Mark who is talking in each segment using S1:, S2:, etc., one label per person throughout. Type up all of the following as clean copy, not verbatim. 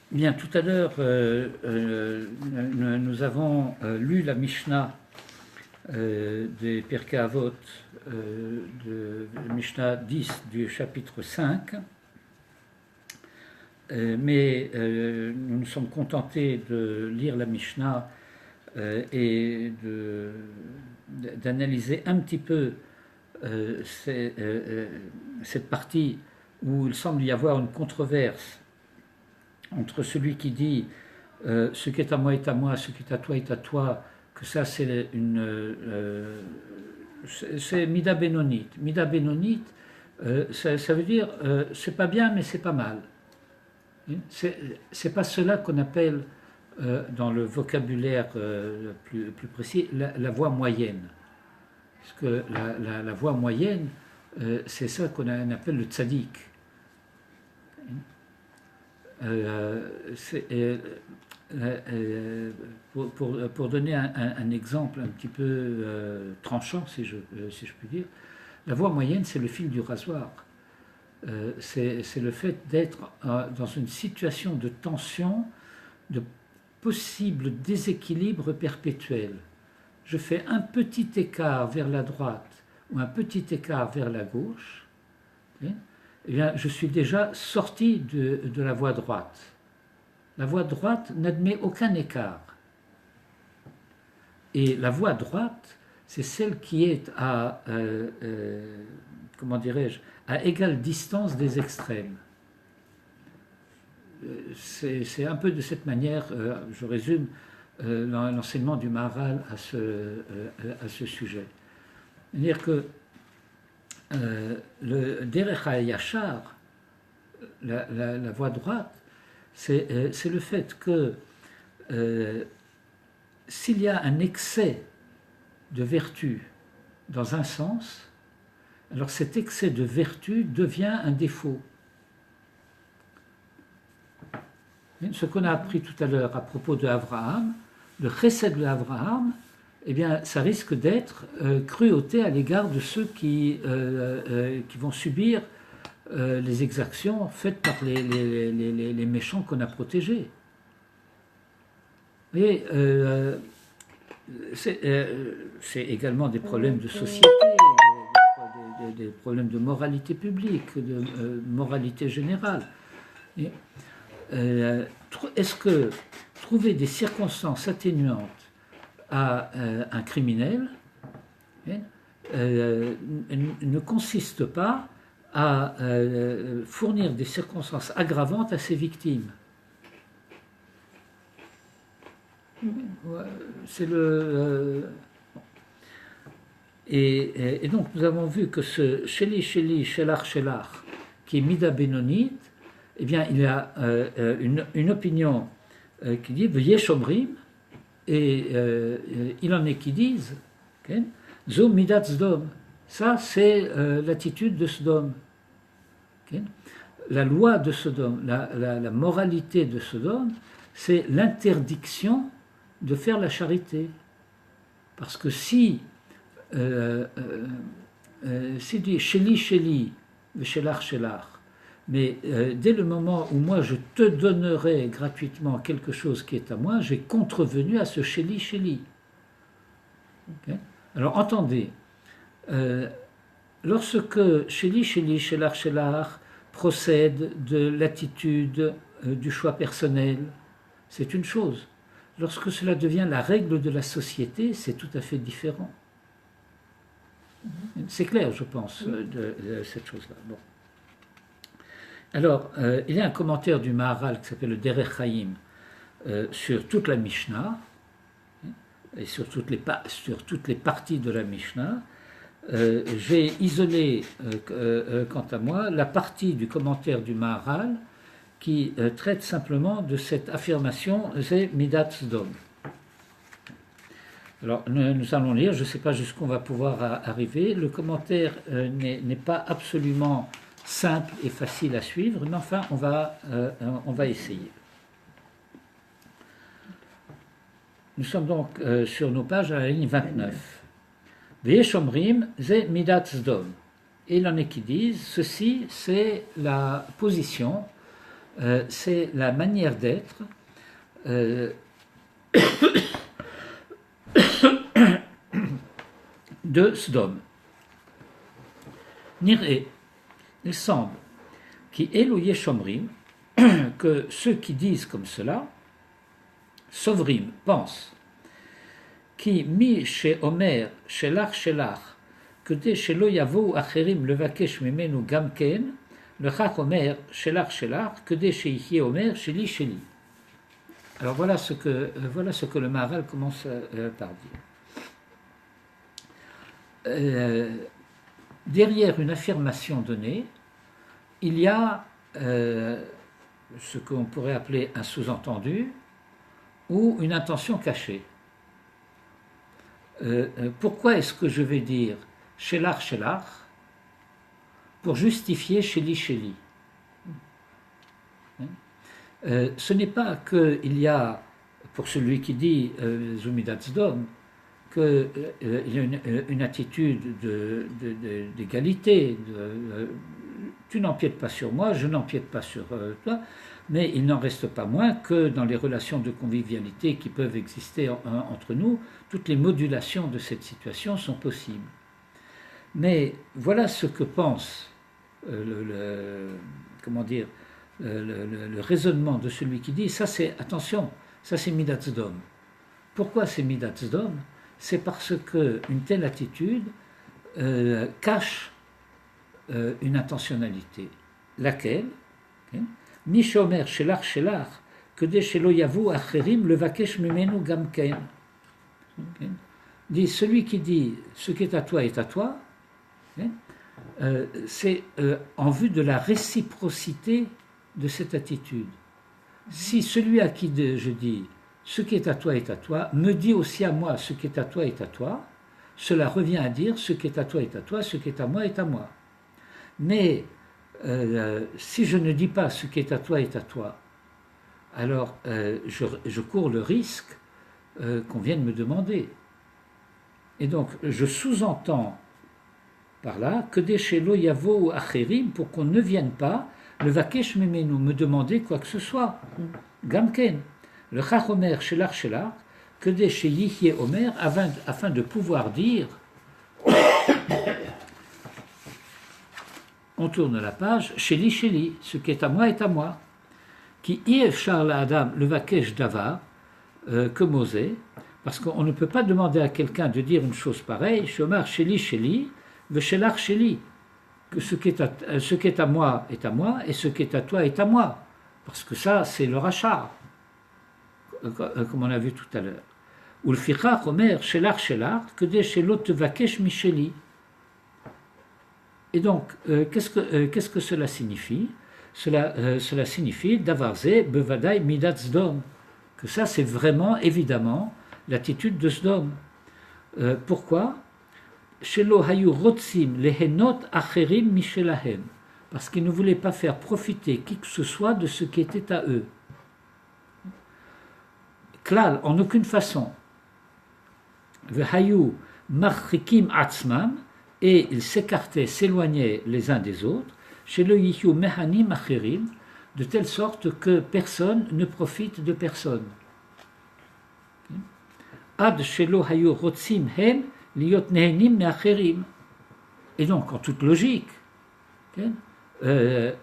S1: Bien, tout à l'heure, nous avons lu la Mishnah des Pirkei Avot, de Mishnah 10 du chapitre 5, mais nous nous sommes contentés de lire la Mishnah et d'analyser un petit peu cette partie où il semble y avoir une controverse entre celui qui dit ce qui est à moi est à moi, ce qui est à toi est à toi, que ça c'est c'est Mida Benonite. Mida Benonite, ça veut dire c'est pas bien mais c'est pas mal. C'est pas cela qu'on appelle dans le vocabulaire plus précis la voie moyenne. Parce que la voie moyenne, c'est ça qu'on appelle le tzaddik. Pour donner un exemple un petit peu tranchant, si je puis dire, la voie moyenne, c'est le fil du rasoir. C'est le fait d'être dans une situation de tension, de possible déséquilibre perpétuel. Je fais un petit écart vers la droite ou un petit écart vers la gauche, eh bien, je suis déjà sorti de la voie droite. La voie droite n'admet aucun écart. Et la voie droite, c'est celle qui est à, comment dirais-je, à égale distance des extrêmes. C'est un peu de cette manière, je résume l'enseignement du Maharal à ce sujet. C'est-à-dire que le Derech HaYashar, la voie droite, c'est le fait que s'il y a un excès de vertu dans un sens, alors cet excès de vertu devient un défaut. Ce qu'on a appris tout à l'heure à propos de Abraham, le chesed de Abraham, eh bien, ça risque d'être cruauté à l'égard de ceux qui vont subir les exactions faites par les méchants qu'on a protégés. Et c'est également des problèmes de société, des problèmes de moralité publique, de moralité générale. Est-ce que trouver des circonstances atténuantes à un criminel ne consiste pas à fournir des circonstances aggravantes à ses victimes? C'est et donc nous avons vu que ce Sheli Sheli Shelach Shelach qui est Mida Benonite, eh bien il y a une opinion qui dit V'yesh omrim, et il en est qui disent Zo Midat Sdom, ça c'est l'attitude de Sodome. La loi de Sodome, la moralité de Sodome, c'est l'interdiction de faire la charité. Parce que si dit Sheli Sheli, Shelach Shelach, mais dès le moment où moi je te donnerai gratuitement quelque chose qui est à moi, j'ai contrevenu à ce Sheli Sheli. Okay? Alors entendez, lorsque Sheli Sheli Shelach Shelach procède de l'attitude du choix personnel, c'est une chose. Lorsque cela devient la règle de la société, c'est tout à fait différent. C'est clair, je pense, de cette chose-là. Bon. Alors, il y a un commentaire du Maharal qui s'appelle le Derech Chaim sur toute la Mishnah et sur toutes les parties de la Mishnah. J'ai isolé, quant à moi, la partie du commentaire du Maharal qui traite simplement de cette affirmation « c'est Midat Sdom ». Alors, nous allons lire, je ne sais pas jusqu'où on va pouvoir arriver. Le commentaire n'est pas absolument simple et facile à suivre, mais enfin, on va essayer. Nous sommes donc sur nos pages à la ligne 29. V'yesh omrim ze Midat Sdom. Et il en est qui disent, ceci, c'est la position c'est la manière d'être de Sodome. Nir'e, il semble, qui Elu Yeshomrim, que ceux qui disent comme cela, Sovrim, pensent, qui mi chez Omer, shelach, que dès chez lo yavo acherim levakesh mimenu gamken, le chach Omer, shelach, que dès chez Yihye Omer, sheli. Alors voilà ce que le Maharal commence par dire. Derrière une affirmation donnée, il y a ce qu'on pourrait appeler un sous-entendu ou une intention cachée. Pourquoi est-ce que je vais dire shelach pour justifier sheli? Ce n'est pas qu'il y a, pour celui qui dit Zumidat Sdom, qu'il y a une attitude d'égalité, tu n'empiètes pas sur moi, je n'empiète pas sur toi, mais il n'en reste pas moins que dans les relations de convivialité qui peuvent exister entre nous, toutes les modulations de cette situation sont possibles. Mais voilà ce que pense le raisonnement de celui qui dit, ça c'est, attention, ça c'est Midat Sdom. Pourquoi c'est Midat Sdom? C'est parce qu'une telle attitude cache une intentionnalité. Laquelle? Mishomer shelach, que de shelo yavu acherim levakesh mimenu gamken. Dit celui qui dit ce qui est à toi est à toi, c'est en vue de la réciprocité de cette attitude. Si celui à qui je dis ce qui est à toi me dit aussi à moi ce qui est à toi, cela revient à dire ce qui est à toi est à toi, ce qui est à moi est à moi. Mais si je ne dis pas ce qui est à toi, alors je cours le risque qu'on vienne me demander. Et donc je sous-entends par là que des shelo yavo acherim, pour qu'on ne vienne pas le vakesh memenu, me demander quoi que ce soit. Gamken. Le chach Omer shelach, que des chez Yihye Omer, afin de pouvoir dire, on tourne la page, sheli, ce qui est à moi est à moi. Qui yefshar la Adam le vakesh davar, que Mosé, parce qu'on ne peut pas demander à quelqu'un de dire une chose pareille, shomar sheli, veshelach sheli, que ce qui est à moi est à moi, et ce qui est à toi est à moi. Parce que ça, c'est le rachat, comme on a vu tout à l'heure. Ou le fichach omer shelach, que des shelot tevakesh micheli. Et donc, qu'est-ce que cela signifie? Cela signifie davarze bevadai midat sdom, que ça c'est vraiment évidemment l'attitude de Sdom. Pourquoi? Shelo hayu rotzim lehenot acherim mishelahem, parce qu'ils ne voulaient pas faire profiter qui que ce soit de ce qui était à eux. Klal, en aucune façon. Vehayu marchikim atzmam, et ils s'écartaient, s'éloignaient les uns des autres, chez le yihu mehanim acherim, de telle sorte que personne ne profite de personne. Ad shelo hayu rotzim hem liot nehenim meacherim. Et donc, en toute logique, eux-mêmes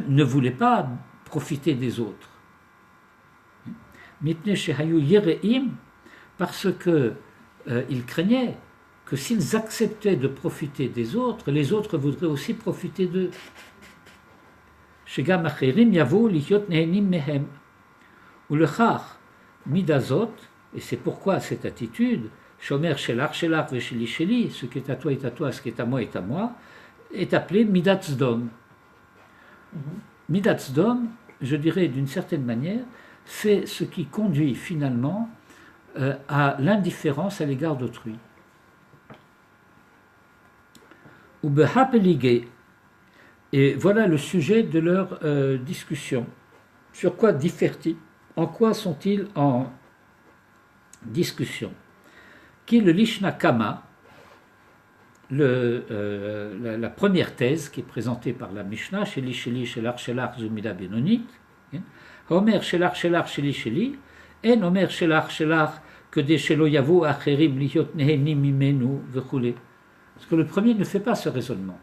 S1: ne voulaient pas profiter des autres. Mitne shehayu yereim, parce qu'ils craignaient que s'ils acceptaient de profiter des autres, les autres voudraient aussi profiter d'eux. Shegam acherim yavo liot nehenim mehem. Ou le chach midazot, et c'est pourquoi cette attitude, shomer shelach vesheli, ce qui est à toi est à toi, ce qui est à moi, est appelée midat sdom. Midat sdom, je dirais d'une certaine manière, c'est ce qui conduit finalement à l'indifférence à l'égard d'autrui. Ou behapelige, et voilà le sujet de leur discussion. Sur quoi diffèrent-ils? En quoi sont-ils en discussion? Qui le lishna kama, la première thèse qui est présentée par la Mishnah, Sheli Sheli Shelach Shelach Zumida Benonit, Omer Shelach Shelach Sheli Sheli, En Omer Shelach Shelach que des Shelo Yavu Acherim Liot Nehenim Mimenu Vechule. Parce que le premier ne fait pas ce raisonnement.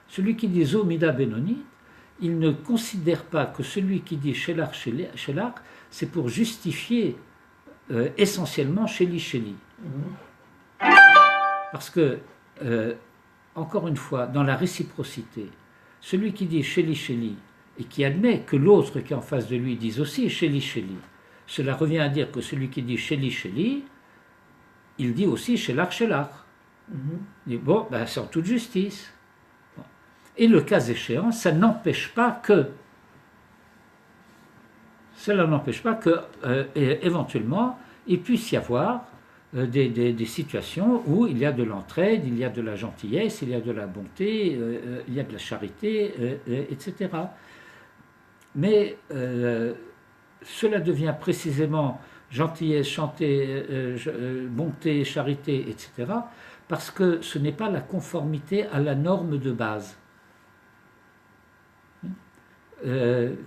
S1: Celui qui dit Zumida Benonit, il ne considère pas que celui qui dit Shelach Shelach, c'est pour justifier essentiellement Sheli Sheli. Parce que encore une fois, dans la réciprocité, celui qui dit Sheli Sheli et qui admet que l'autre qui est en face de lui dise aussi Sheli Sheli, cela revient à dire que celui qui dit Sheli Sheli, il dit aussi Shelach Shelach. Il dit, bon, ben, c'est en toute justice. Bon. Et le cas échéant, ça n'empêche pas que, éventuellement, il puisse y avoir des situations où il y a de l'entraide, il y a de la gentillesse, il y a de la bonté, il y a de la charité, etc. Mais cela devient précisément gentillesse, bonté, charité, etc. parce que ce n'est pas la conformité à la norme de base.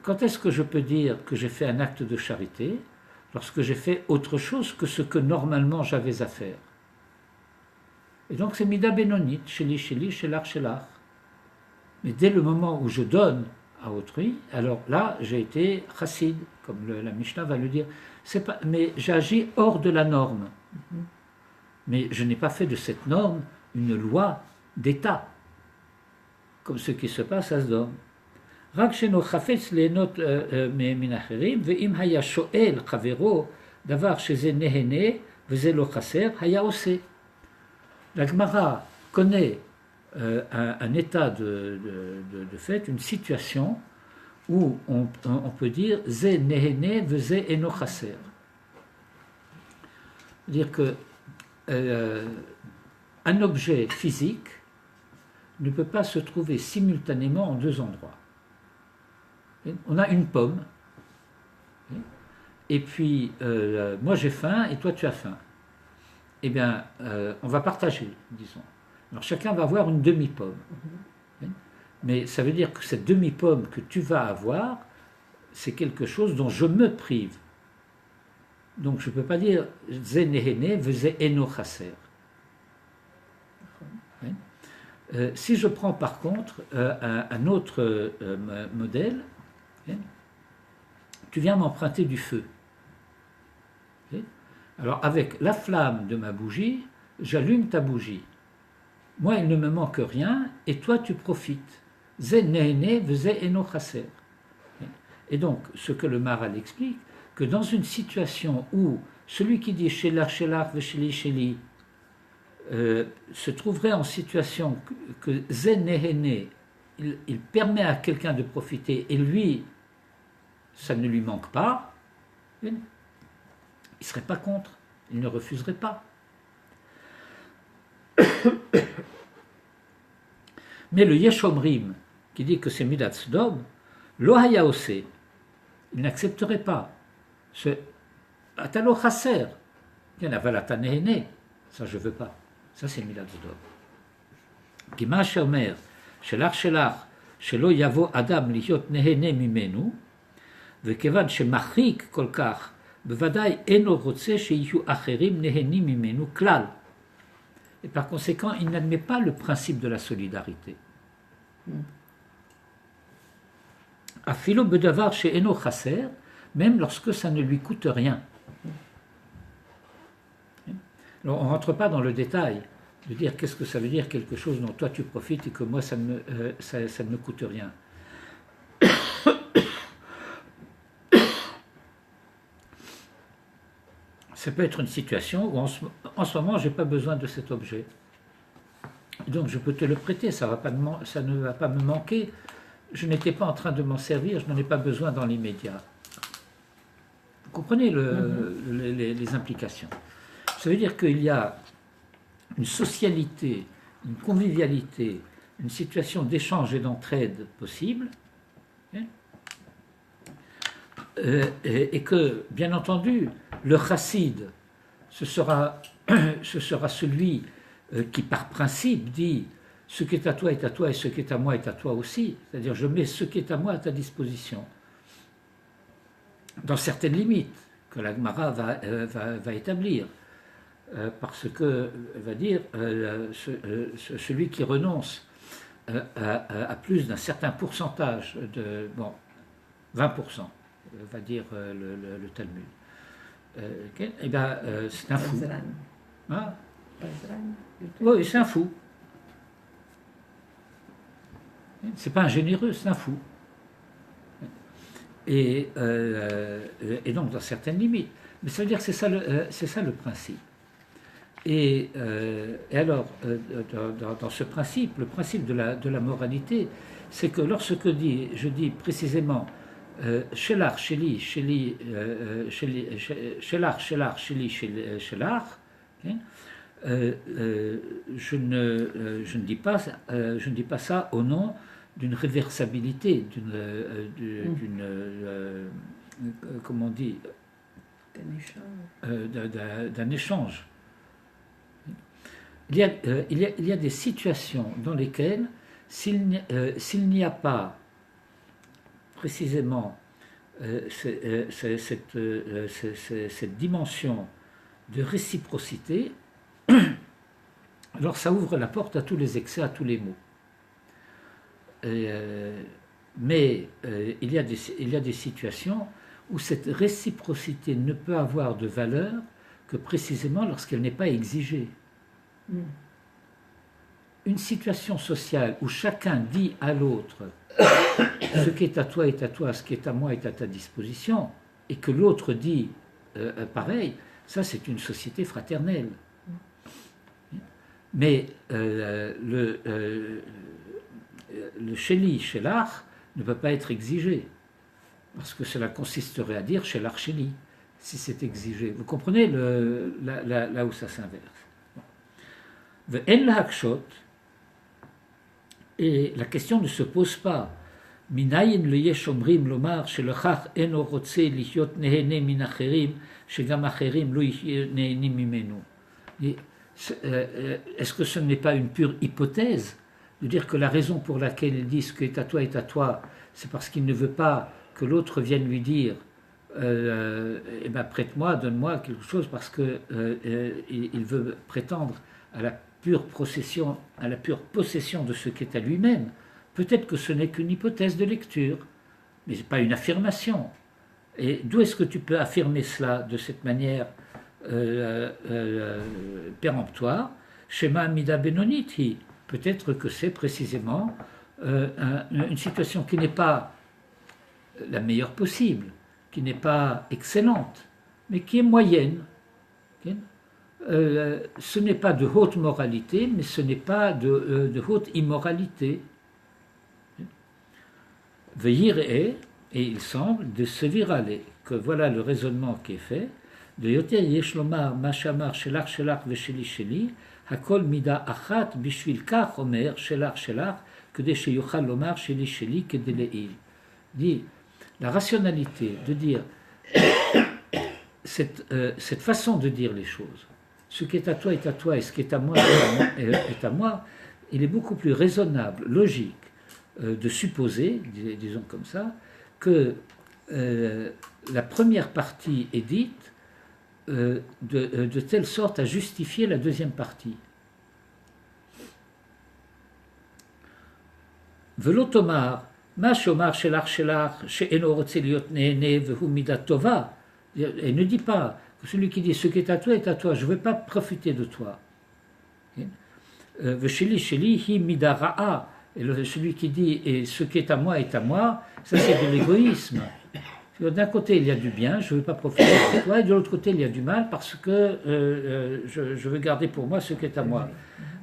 S1: Quand est-ce que je peux dire que j'ai fait un acte de charité? Lorsque j'ai fait autre chose que ce que normalement j'avais à faire. Et donc c'est Mida Benonit, Sheli Sheli, Shelach Shelach. Mais dès le moment où je donne à autrui, alors là j'ai été chassid, comme la Mishnah va le dire. Mais j'ai agi hors de la norme. Mais je n'ai pas fait de cette norme une loi d'État, comme ce qui se passe à Sdom. רק שאינו חפץ ליהנות מן אחרים, ואם היה שואל חברו דבר שזה נהנה וזה לא חסר, היה עושה. La Gemara connaît un état de fait, une situation où on peut dire ze nehene ve ze eno chaser. C'est-à-dire que un objet physique ne peut pas se trouver simultanément en deux endroits. On a une pomme, et puis moi j'ai faim et toi tu as faim. Eh bien, on va partager, disons. Alors chacun va avoir une demi-pomme. Mais ça veut dire que cette demi-pomme que tu vas avoir, c'est quelque chose dont je me prive. Donc je ne peux pas dire ze nehene ve eno chaser. Si je prends par contre un autre modèle, tu viens m'emprunter du feu. Alors avec la flamme de ma bougie, j'allume ta bougie. Moi, il ne me manque rien, et toi, tu profites. Ze nehene ve eno chaser. Et donc, ce que le Maharal explique, que dans une situation où celui qui dit Shelach Shelach ve Sheli Sheli se trouverait en situation que ze nehene, il permet à quelqu'un de profiter, et lui, ça ne lui manque pas, il ne serait pas contre, il ne refuserait pas. Mais le Yeshomrim, qui dit que c'est Midat Sdom, lo haya ose, il n'accepterait pas. Ce atalo chaser, avalata nehene, ça je veux pas. Ça c'est Midat Sdom. Gima sheomer, shelach shelach, shelo yavo adam liot nehene mimenu, וכיוון שמחריק כל כך, בוודאי אינו רוצה שיהיו אחרים נהנים ממנו כלל. Et par conséquent, il n'admet pas le principe de la solidarité. Afilo bedavar she'eno chaser, même lorsque ça ne lui coûte rien. Alors, on ne rentre pas dans le détail de dire qu'est-ce que ça veut dire quelque chose dont toi tu profites et que moi ça ne me coûte rien. Ça peut être une situation où en ce moment, je n'ai pas besoin de cet objet. Donc je peux te le prêter, ça ne va pas me manquer. Je n'étais pas en train de m'en servir, je n'en ai pas besoin dans l'immédiat. Vous comprenez les implications. Ça veut dire qu'il y a une socialité, une convivialité, une situation d'échange et d'entraide possible, et que, bien entendu, le chassid, ce sera celui qui par principe dit ce qui est à toi et ce qui est à moi est à toi aussi. C'est-à-dire je mets ce qui est à moi à ta disposition, dans certaines limites que la Gemara va établir. Parce qu'elle va dire celui qui renonce à plus d'un certain pourcentage de 20%, va dire le Talmud. Eh bien, c'est un fou. Hein? Oui, c'est un fou. C'est pas un généreux, c'est un fou. Et donc dans certaines limites. Mais ça veut dire que c'est ça le principe. Et alors, dans ce principe, le principe de la moralité, c'est que lorsque je dis précisément Shelar, Sheli, Sheli, Shelar, Shelar, Sheli, Shelar, je ne dis pas ça au nom d'une réversibilité, comment on dit, d'un échange. Il y a des situations dans lesquelles, s'il n'y a pas précisément cette dimension de réciprocité, alors ça ouvre la porte à tous les excès, à tous les maux. Mais il y a des situations où cette réciprocité ne peut avoir de valeur que précisément lorsqu'elle n'est pas exigée. Une situation sociale où chacun dit à l'autre ce qui est à toi est à toi, ce qui est à moi est à ta disposition, et que l'autre dit pareil, ça c'est une société fraternelle. Mais le Sheli, Shelar, ne peut pas être exigé, parce que cela consisterait à dire Shelar, Sheli, si c'est exigé. Vous comprenez là où ça s'inverse. Et la question ne se pose pas. Minayin le yesh omrim lomar shelachach eno rotze lihyot nehene min acherim shegam acherim lo nehene mimenu. Est-ce que ce n'est pas une pure hypothèse de dire que la raison pour laquelle il dit ce qui est à toi, c'est parce qu'il ne veut pas que l'autre vienne lui dire eh ben, prête-moi, donne-moi quelque chose, parce que il veut prétendre à la pure possession de ce qui est à lui-même. Peut-être que ce n'est qu'une hypothèse de lecture, mais ce n'est pas une affirmation. Et d'où est-ce que tu peux affirmer cela de cette manière péremptoire? Shema Amida Benoniti. Peut-être que c'est précisément une situation qui n'est pas la meilleure possible, qui n'est pas excellente, mais qui est moyenne. Ce n'est pas de haute moralité, mais ce n'est pas de haute immoralité. Veillir et il semble de se viraler, que voilà le raisonnement qui est fait, de yoter yeshlomar mashamar shelach shelach vesheli sheli, hakol mida achat bishvil kach omer shelach shelach, kede sheyuchal lomar sheli sheli kedeleil. Dit la rationalité de dire cette façon de dire les choses. Ce qui est à toi est à toi et ce qui est à moi est à moi, il est beaucoup plus raisonnable, logique, de supposer, disons comme ça, que la première partie est dite de telle sorte à justifier la deuxième partie. Velotomar, ma shomar shelach shelach, she'eno rotze liot nehene vehu midat tova. Et ne dit pas que celui qui dit ce qui est à toi, je ne veux pas profiter de toi. Vesheli sheli hi mida ra'a. Et celui qui dit et ce qui est à moi, ça c'est de l'égoïsme. D'un côté il y a du bien, je ne veux pas profiter de toi, et de l'autre côté il y a du mal parce que je veux garder pour moi ce qui est à moi.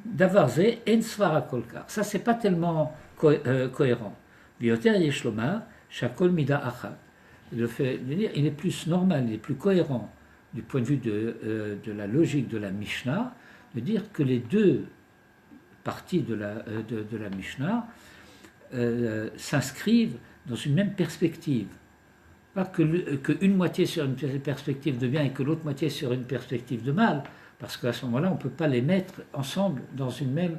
S1: Davarze en svara kolkar. Ça c'est pas tellement cohérent. Bioter yeshlomar shakol mida achat. Le fait de dire, il est plus normal, il est plus cohérent du point de vue de la logique de la Mishnah, de dire que les deux parties de la Mishnah s'inscrivent dans une même perspective. Pas qu'une moitié sur une perspective de bien et que l'autre moitié sur une perspective de mal, Parce qu'à ce moment-là, on ne peut pas les mettre ensemble dans une même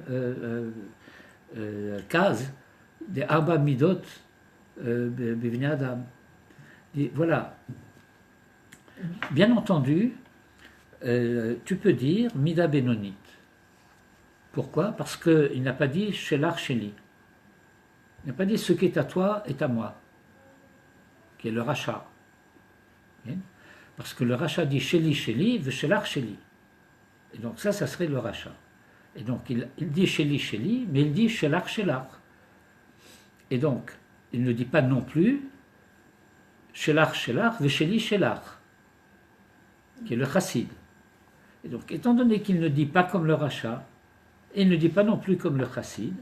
S1: case des Arba Midot Bevnei Adam. Et voilà. Bien entendu, tu peux dire Mida Benonit. Pourquoi? Parce qu'il n'a pas dit Shelar Sheli. Il n'a pas dit ce qui est à toi est à moi, qui est le rachat. Parce que le rachat dit Sheli Sheli, Shelar Sheli. Et donc ça serait le rachat. Et donc il dit Sheli Sheli, mais il dit Shelar Shelar. Et donc, il ne dit pas non plus Shelar Shelar, Sheli Shelar, qui est le chassid. Et donc, étant donné qu'il ne dit pas comme le rachat, et il ne dit pas non plus comme le chassid,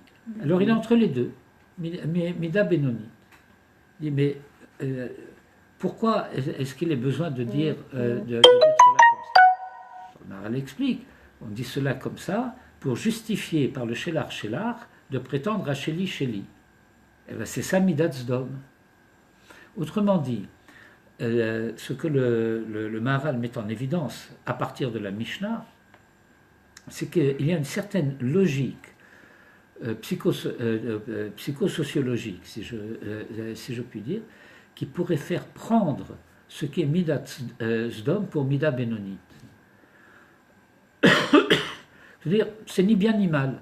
S1: alors il est entre les deux, Mida Benoni. Il dit, mais pourquoi est-ce qu'il ait besoin de dire, de dire cela comme ça? Le Maharal explique, on dit cela comme ça pour justifier par le Shelar Shelar de prétendre à Sheli Sheli. Et bien c'est ça Midat Sdom. Autrement dit, ce que le Maharal met en évidence à partir de la Mishnah, c'est qu'il y a une certaine logique psychosociologique, si je puis dire, qui pourrait faire prendre ce qui est Midat Sdom pour Mida Benonit. C'est-à-dire, c'est ni bien ni mal.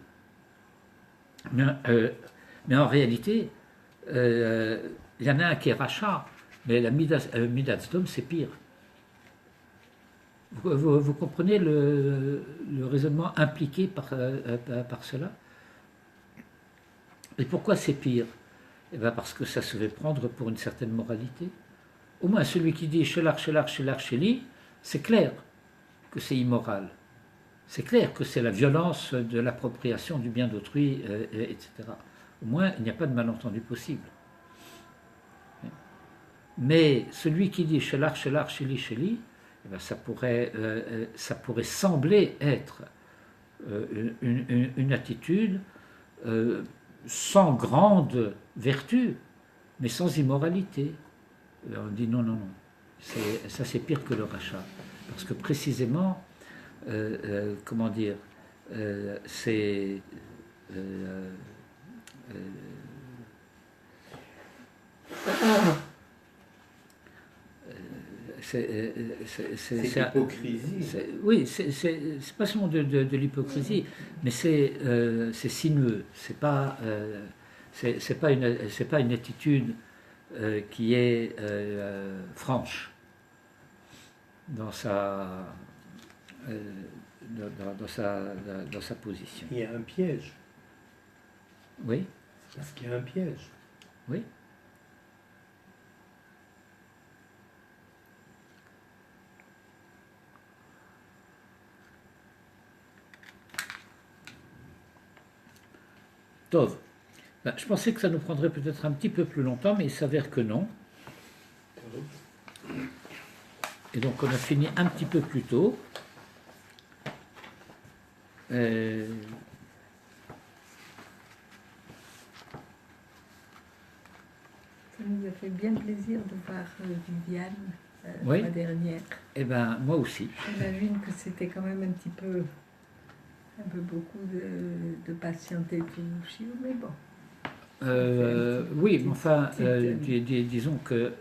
S1: Mais en réalité, il y en a un qui est rachat, mais la Midat Sdom, c'est pire. Vous comprenez le raisonnement impliqué par cela? Et pourquoi c'est pire? Eh bien parce que ça se fait prendre pour une certaine moralité. Au moins celui qui dit Shelar, Shelar, Shelar, Sheli, c'est clair que c'est immoral. C'est clair que c'est la violence de l'appropriation du bien d'autrui, etc. Au moins, il n'y a pas de malentendu possible. Mais celui qui dit Shelar, Shelar, Sheli, Sheli, eh bien, ça pourrait sembler être une attitude sans grande vertu, mais sans immoralité. On dit non, non, non. Ça, c'est pire que le rachat. Parce que précisément, comment dire, c'est
S2: l'hypocrisie.
S1: Oui, c'est pas seulement de l'hypocrisie, mais c'est sinueux. C'est pas une attitude qui est franche dans sa position.
S2: Il y a un piège.
S1: Oui.
S2: Parce qu'il y a un piège.
S1: Oui. Tov. Ben, je pensais que ça nous prendrait peut-être un petit peu plus longtemps, mais il s'avère que non. Et donc on a fini un petit peu plus tôt.
S3: Ça nous a fait bien plaisir de voir Viviane
S1: oui.
S3: la dernière.
S1: Eh bien, moi aussi.
S3: J'imagine que c'était quand même un peu beaucoup de patienter tout chiot, mais bon.
S1: Oui, mais enfin, disons que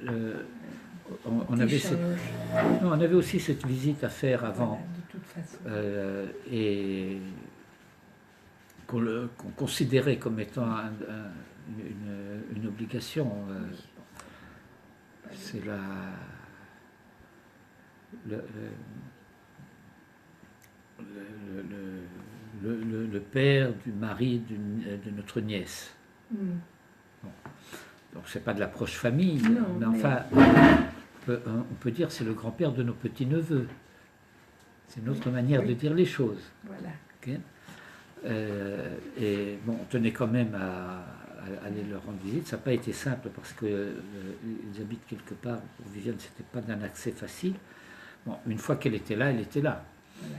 S1: on avait aussi cette visite à faire avant,
S3: voilà, de toute façon.
S1: et qu'on considérait comme étant une obligation. C'est le père du mari de notre nièce. Bon. Donc c'est pas de la proche famille,
S3: non,
S1: mais enfin, on peut dire c'est le grand-père de nos petits-neveux. C'est une autre manière de dire les choses.
S3: Voilà.
S1: Okay. Et bon, on tenait quand même à aller leur rendre visite. Ça n'a pas été simple parce qu'ils habitent quelque part. Pour Viviane, c'était pas d'un accès facile. Bon, une fois qu'elle était là, elle était là.
S3: Voilà.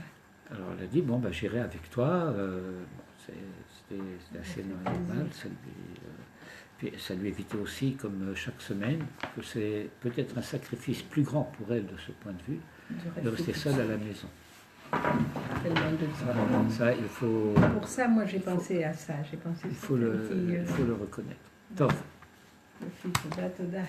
S1: Alors elle a dit, bon, ben, j'irai avec toi. C'était assez normal. Puis ça lui évitait aussi, comme chaque semaine, que c'est peut-être un sacrifice plus grand pour elle de ce point de vue, de rester seule à la maison.
S3: tellement de temps.
S1: Ça, il faut,
S3: Pour ça, moi, j'ai pensé à ça. J'ai pensé
S1: il faut le reconnaître. Donc,
S3: le fils de Toda.